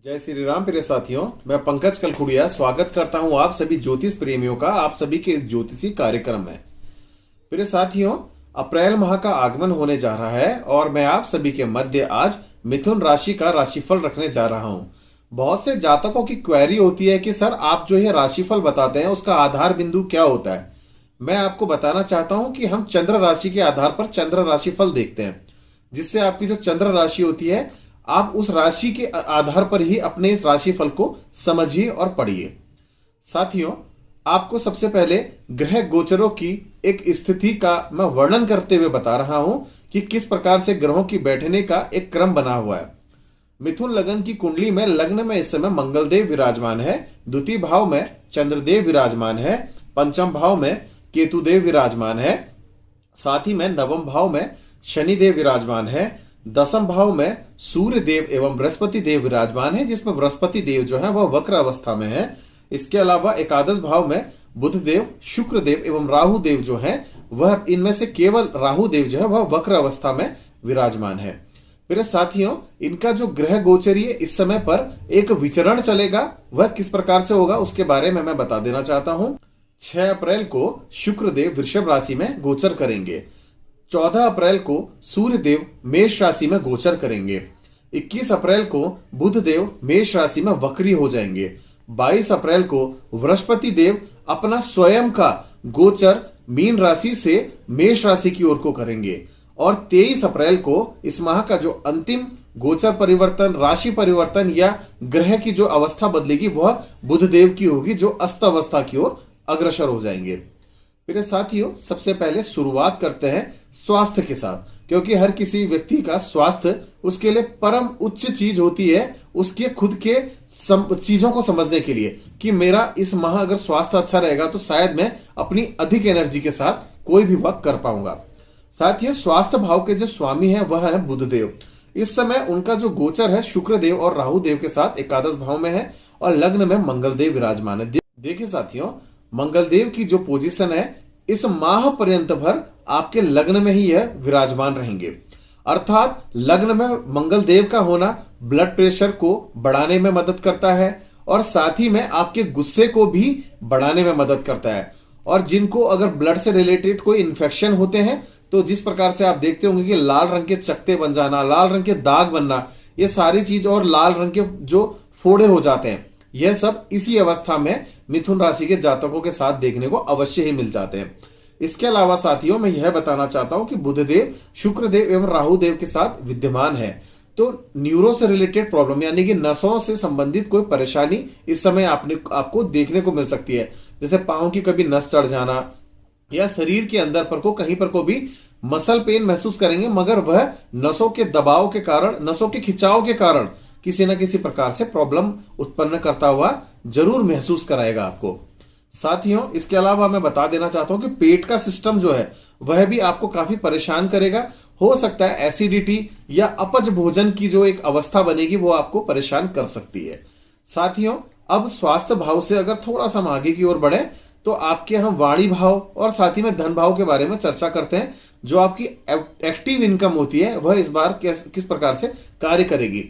जय श्री राम प्रिय साथियों, मैं पंकज कलखुड़िया स्वागत करता हूं आप सभी ज्योतिष प्रेमियों का आप सभी के ज्योतिषी कार्यक्रम में। प्रिय साथियों, अप्रैल माह का आगमन होने जा रहा है और मैं आप सभी के मध्य आज मिथुन राशि का राशिफल रखने जा रहा हूं। बहुत से जातकों की क्वेरी होती है कि सर आप जो ये राशिफल बताते हैं उसका आधार बिंदु क्या होता है। मैं आपको बताना चाहता हूं कि हम चंद्र राशि के आधार पर चंद्र राशिफल देखते हैं, जिससे आपकी जो चंद्र राशि होती है आप उस राशि के आधार पर ही अपने इस राशिफल को समझिए और पढ़िए। साथियों, आपको सबसे पहले ग्रह गोचरों की एक स्थिति का मैं वर्णन करते हुए बता रहा हूं कि किस प्रकार से ग्रहों की बैठने का एक क्रम बना हुआ है। मिथुन लगन की कुंडली में लग्न में इस समय मंगलदेव विराजमान है, द्वितीय भाव में चंद्रदेव विराजमान है, पंचम भाव में केतुदेव विराजमान है, साथ ही में नवम भाव में शनिदेव विराजमान है, दसम भाव में सूर्य देव एवं बृहस्पति देव विराजमान है, जिसमें बृहस्पति देव जो है वह वक्र अवस्था में है। इसके अलावा एकादश भाव में बुध देव, शुक्र देव एवं राहु देव जो है वह इनमें से केवल राहु देव जो है वह वक्र अवस्था में विराजमान है। मेरे साथियों, इनका जो ग्रह गोचरीय इस समय पर एक विचरण चलेगा वह किस प्रकार से होगा उसके बारे में मैं बता देना चाहता हूं। 6 अप्रैल को शुक्र देव वृषभ राशि में गोचर करेंगे, 14 अप्रैल को सूर्य देव मेष राशि में गोचर करेंगे, 21 अप्रैल को बुध देव मेष राशि में वक्री हो जाएंगे, 22 अप्रैल को बृहस्पति देव अपना स्वयं का गोचर मीन राशि से मेष राशि की ओर को करेंगे और 23 अप्रैल को इस माह का जो अंतिम गोचर परिवर्तन, राशि परिवर्तन या ग्रह की जो अवस्था बदलेगी वह बुध देव की होगी, जो अस्त अवस्था की ओर अग्रसर हो जाएंगे। मेरे साथियों, सबसे पहले शुरुआत करते हैं स्वास्थ्य के साथ, क्योंकि हर किसी व्यक्ति का स्वास्थ्य उसके लिए परम उच्च चीज होती है, उसके खुद के चीजों को समझने के लिए कि मेरा इस माह अगर स्वास्थ्य अच्छा रहेगा तो शायद मैं अपनी अधिक एनर्जी के साथ कोई भी वर्क कर पाऊंगा। साथियों, स्वास्थ्य भाव के जो स्वामी है वह है बुध देव। इस समय उनका जो गोचर है शुक्र देव और राहु देव के साथ एकादश भाव में है और लग्न में मंगल देव विराजमान है। देखिए साथियों, मंगल देव की जो पोजीशन है इस माह पर्यंत भर आपके लग्न में ही यह विराजमान रहेंगे, अर्थात लग्न में मंगल देव का होना ब्लड प्रेशर को बढ़ाने में मदद करता है और साथ ही में आपके गुस्से को भी बढ़ाने में मदद करता है। और जिनको अगर ब्लड से रिलेटेड कोई इन्फेक्शन होते हैं तो जिस प्रकार से आप देखते होंगे कि लाल रंग के चकते बन जाना, लाल रंग के दाग बनना, ये सारी चीज और लाल रंग के जो फोड़े हो जाते हैं, यह सब इसी अवस्था में मिथुन राशि के जातकों के साथ देखने को अवश्य ही मिल जाते हैं। इसके अलावा साथियों, मैं यह बताना चाहता हूं कि बुध देव शुक्र देव एवं राहु देव के साथ विद्यमान है तो न्यूरो से रिलेटेड प्रॉब्लम यानी कि नसों से संबंधित कोई परेशानी इस समय आपको देखने को मिल सकती है, जैसे पांव की कभी नस चढ़ जाना या शरीर के अंदर पर को कहीं पर को भी मसल पेन महसूस करेंगे, मगर वह नसों के दबाव के कारण, नसों के खिंचाव के कारण किसी न किसी प्रकार से प्रॉब्लम उत्पन्न करता हुआ जरूर महसूस कराएगा आपको। साथियों, इसके अलावा मैं बता देना चाहता हूं कि पेट का सिस्टम जो है वह भी आपको काफी परेशान करेगा। हो सकता है एसिडिटी या अपच भोजन की जो एक अवस्था बनेगी वो आपको परेशान कर सकती है। साथियों, अब स्वास्थ्य भाव से अगर थोड़ा सा हम आगे की ओर बढ़े तो आपके हम वाणी भाव और साथ ही में धन भाव के बारे में चर्चा करते हैं। जो आपकी एक्टिव इनकम होती है वह इस बार किस प्रकार से कार्य करेगी।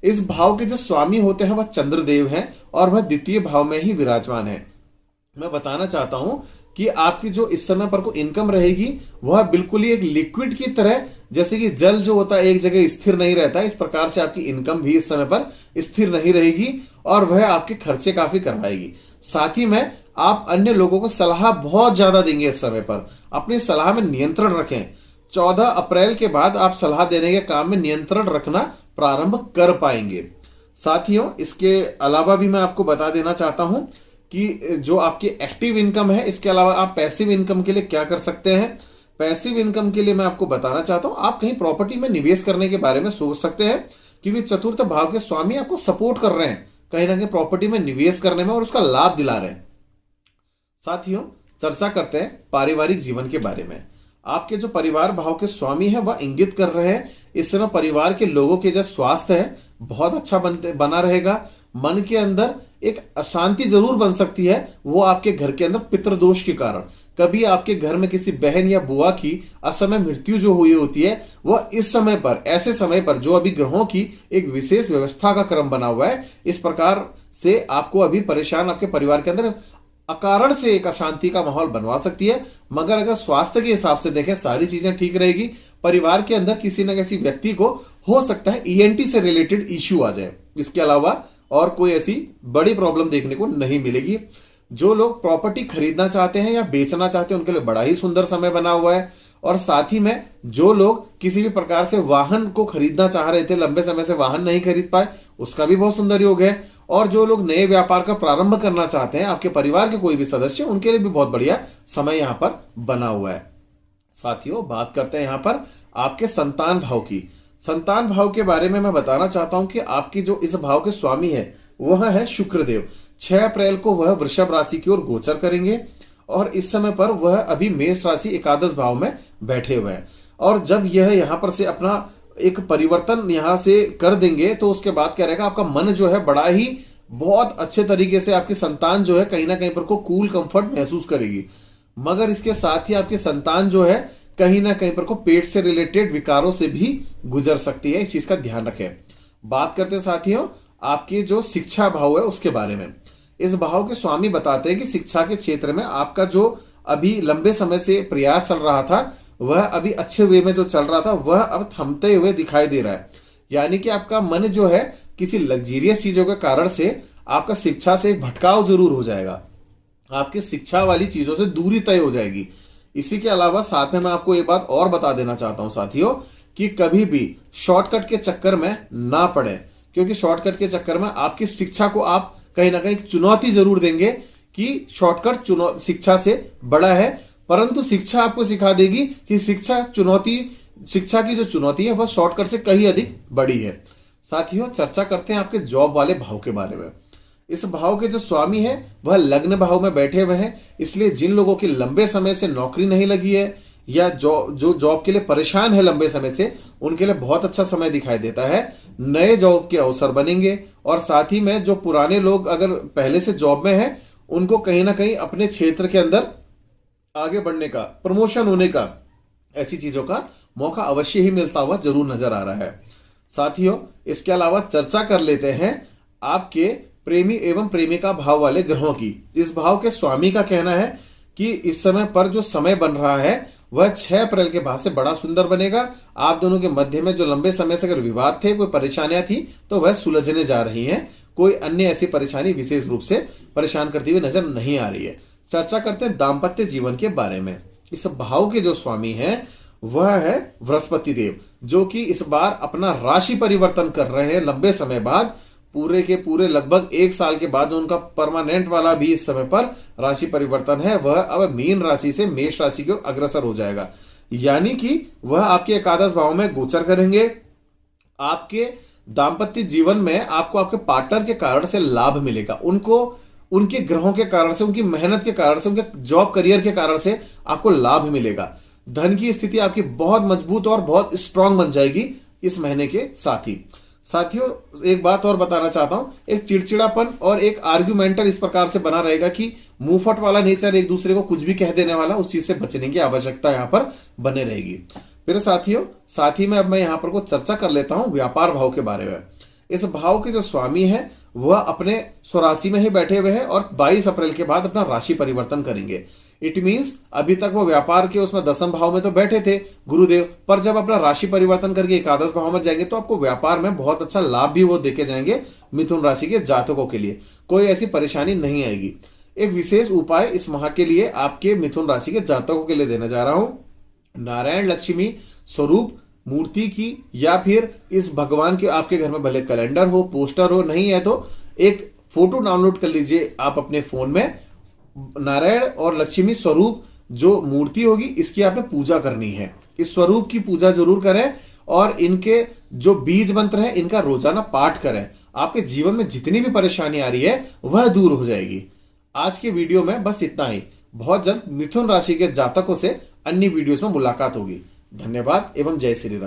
इस भाव के जो स्वामी होते हैं वह चंद्रदेव हैं और वह द्वितीय भाव में ही विराजमान है। मैं बताना चाहता हूं कि आपकी जो इस समय पर को इनकम रहेगी वह बिल्कुल ही एक लिक्विड की तरह, जैसे कि जल जो होता है एक जगह स्थिर नहीं रहता, इस प्रकार से आपकी इनकम भी इस समय पर स्थिर नहीं रहेगी और वह आपके खर्चे काफी करवाएगी। साथ ही में आप अन्य लोगों को सलाह बहुत ज्यादा देंगे। इस समय पर अपनी सलाह में नियंत्रण रखें। 14 अप्रैल के बाद आप सलाह देने के काम में नियंत्रण रखना प्रारंभ कर पाएंगे। साथियों, इसके अलावा भी मैं आपको बता देना चाहता हूं कि जो आपकी एक्टिव इनकम है, इसके अलावा आप पैसिव इनकम के लिए क्या कर सकते हैं। पैसिव इनकम के लिए मैं आपको बताना चाहता हूं, आप कहीं प्रॉपर्टी में निवेश करने के बारे में सोच सकते हैं, क्योंकि चतुर्थ भाव के स्वामी आपको सपोर्ट कर रहे हैं कहीं ना कहीं प्रॉपर्टी में निवेश करने में और उसका लाभ दिला रहे हैं। साथियों, चर्चा करते हैं पारिवारिक जीवन के बारे में। आपके जो परिवार भाव के स्वामी है वह इंगित कर रहे हैं इस समय परिवार के लोगों के जो स्वास्थ्य है बहुत अच्छा बना रहेगा। मन के अंदर एक अशांति जरूर बन सकती है, वो आपके घर के अंदर पितृदोष के कारण, कभी आपके घर में किसी बहन या बुआ की असमय मृत्यु जो हुई होती है, वह इस समय पर, ऐसे समय पर जो अभी ग्रहों की एक विशेष व्यवस्था का क्रम बना हुआ है, इस प्रकार से आपको अभी परेशान आपके परिवार के अंदर अकारण से एक अशांति का माहौल बनवा सकती है। मगर अगर स्वास्थ्य के हिसाब से देखें, सारी चीजें ठीक रहेगी। परिवार के अंदर किसी न किसी व्यक्ति को हो सकता है ईएनटी से रिलेटेड इश्यू आ जाए, इसके अलावा और कोई ऐसी बड़ी प्रॉब्लम देखने को नहीं मिलेगी। जो लोग प्रॉपर्टी खरीदना चाहते हैं या बेचना चाहते हैं, उनके लिए बड़ा ही सुंदर समय बना हुआ है। और साथ ही में जो लोग किसी भी प्रकार से वाहन को खरीदना चाह रहे थे, लंबे समय से वाहन नहीं खरीद पाए, उसका भी बहुत सुंदर योग है। और जो लोग नए व्यापार का प्रारंभ करना चाहते हैं, आपके परिवार के कोई भी सदस्य, उनके लिए भी बहुत बढ़िया समय यहां पर बना हुआ है। साथियों, बात करते हैं यहां पर आपके संतान भाव की। संतान भाव के बारे में मैं बताना चाहता हूं कि आपकी जो इस भाव के स्वामी है वह है शुक्रदेव। 6 अप्रैल को वह वृषभ राशि की ओर गोचर करेंगे और इस समय पर वह अभी मेष राशि एकादश भाव में बैठे हुए हैं। और जब यह यहां पर से अपना एक परिवर्तन यहां से कर देंगे तो उसके बाद क्या रहेगा, आपका मन जो है बड़ा ही बहुत अच्छे तरीके से, आपकी संतान जो है कहीं ना कहीं पर को कूल कंफर्ट महसूस करेगी। मगर इसके साथ ही आपकी संतान जो है कहीं ना कहीं पर को पेट से रिलेटेड विकारों से भी गुजर सकती है, इस चीज का ध्यान रखें। बात करते हैं साथियों आपके जो शिक्षा भाव है उसके बारे में। इस भाव के स्वामी बताते हैं कि शिक्षा के क्षेत्र में आपका जो अभी लंबे समय से प्रयास चल रहा था, वह अभी अच्छे वे में जो चल रहा था, वह अब थमते हुए दिखाई दे रहा है। यानी कि आपका मन जो है किसी लग्जीरियस चीजों के कारण से आपका शिक्षा से भटकाव जरूर हो जाएगा, आपकी शिक्षा वाली चीजों से दूरी तय हो जाएगी। इसी के अलावा साथ में मैं आपको एक बात और बता देना चाहता हूं साथियों कि कभी भी शॉर्टकट के चक्कर में ना पड़े, क्योंकि शॉर्टकट के चक्कर में आपकी शिक्षा को आप कहीं ना कहीं चुनौती जरूर देंगे कि शॉर्टकट शिक्षा से बड़ा है, परंतु शिक्षा आपको सिखा देगी कि शिक्षा की जो चुनौती है वह शॉर्टकट से कहीं अधिक बड़ी है। साथियों, चर्चा करते हैं आपके जॉब वाले भाव के बारे में। इस भाव के जो स्वामी है वह लग्न भाव में बैठे हुए हैं, इसलिए जिन लोगों की लंबे समय से नौकरी नहीं लगी है या जो जॉब के लिए परेशान है लंबे समय से, उनके लिए बहुत अच्छा समय दिखाई देता है। नए जॉब के अवसर बनेंगे और साथ ही में जो पुराने लोग अगर पहले से जॉब में हैं, उनको कहीं ना कहीं अपने क्षेत्र के अंदर आगे बढ़ने का, प्रमोशन होने का, ऐसी चीजों का मौका अवश्य ही मिलता हुआ जरूर नजर आ रहा है। साथियों, इसके अलावा चर्चा कर लेते हैं आपके प्रेमी एवं प्रेमिका भाव वाले ग्रहों की। इस भाव के स्वामी का कहना है कि इस समय पर जो समय बन रहा है वह 6 अप्रैल के बाद से बड़ा सुंदर बनेगा। आप दोनों के मध्य में जो लंबे समय से अगर विवाद थे, कोई परेशानियां थी, तो वह सुलझने जा रही हैं। कोई अन्य ऐसी परेशानी विशेष रूप से परेशान करती हुई नजर नहीं आ रही है। चर्चा करते हैं दाम्पत्य जीवन के बारे में। इस भाव के जो स्वामी हैं वह है बृहस्पति देव, जो कि इस बार अपना राशि परिवर्तन कर रहे हैं लंबे समय बाद। पूरे के पूरे लगभग 1 साल के बाद उनका परमानेंट वाला भी इस समय पर राशि परिवर्तन है, वह अब मीन राशि से मेष राशि की ओर अग्रसर हो जाएगा। यानी कि वह आपके एकादश भाव में गोचर करेंगे। आपके दाम्पत्य जीवन में आपको आपके पार्टनर के कारण से लाभ मिलेगा, उनको उनके ग्रहों के कारण से, उनकी मेहनत के कारण से, उनके जॉब करियर के कारण से आपको लाभ मिलेगा। धन की स्थिति आपकी बहुत मजबूत और बहुत स्ट्रांग बन जाएगी इस महीने के साथ ही। साथियों, एक बात और बताना चाहता हूं, एक चिड़चिड़ापन और एक आर्ग्यूमेंटल इस प्रकार से बना रहेगा कि मुंहफट वाला नेचर, एक दूसरे को कुछ भी कह देने वाला, उस चीज से बचने की आवश्यकता यहां पर बने रहेगी। फिर साथियों, साथ ही में अब मैं यहां पर कुछ चर्चा कर लेता हूं व्यापार भाव के बारे में। इस भाव के जो स्वामी है वह अपने स्वराशि में ही बैठे हुए हैं और 22 अप्रैल के बाद अपना राशि परिवर्तन करेंगे। इट मींस अभी तक वो व्यापार के उसमें 10वें भाव में तो बैठे थे गुरुदेव, पर जब अपना राशि परिवर्तन करके एकादश भाव में जाएंगे तो आपको व्यापार में बहुत अच्छा लाभ भी वो देके जाएंगे। मिथुन राशि के जातकों के लिए कोई ऐसी परेशानी नहीं आएगी। एक विशेष उपाय इस माह के लिए आपके मिथुन राशि के जातकों के लिए देने जा रहा हूं। नारायण लक्ष्मी स्वरूप मूर्ति की या फिर इस भगवान के आपके घर में भले कैलेंडर हो, पोस्टर हो, नहीं है तो एक फोटो डाउनलोड कर लीजिए आप अपने फोन में। नारायण और लक्ष्मी स्वरूप जो मूर्ति होगी इसकी आपने पूजा करनी है। इस स्वरूप की पूजा जरूर करें और इनके जो बीज मंत्र है इनका रोजाना पाठ करें। आपके जीवन में जितनी भी परेशानी आ रही है वह दूर हो जाएगी। आज के वीडियो में बस इतना ही। बहुत जल्द मिथुन राशि के जातकों से अन्य वीडियोस में मुलाकात होगी। धन्यवाद एवं जय श्री राम।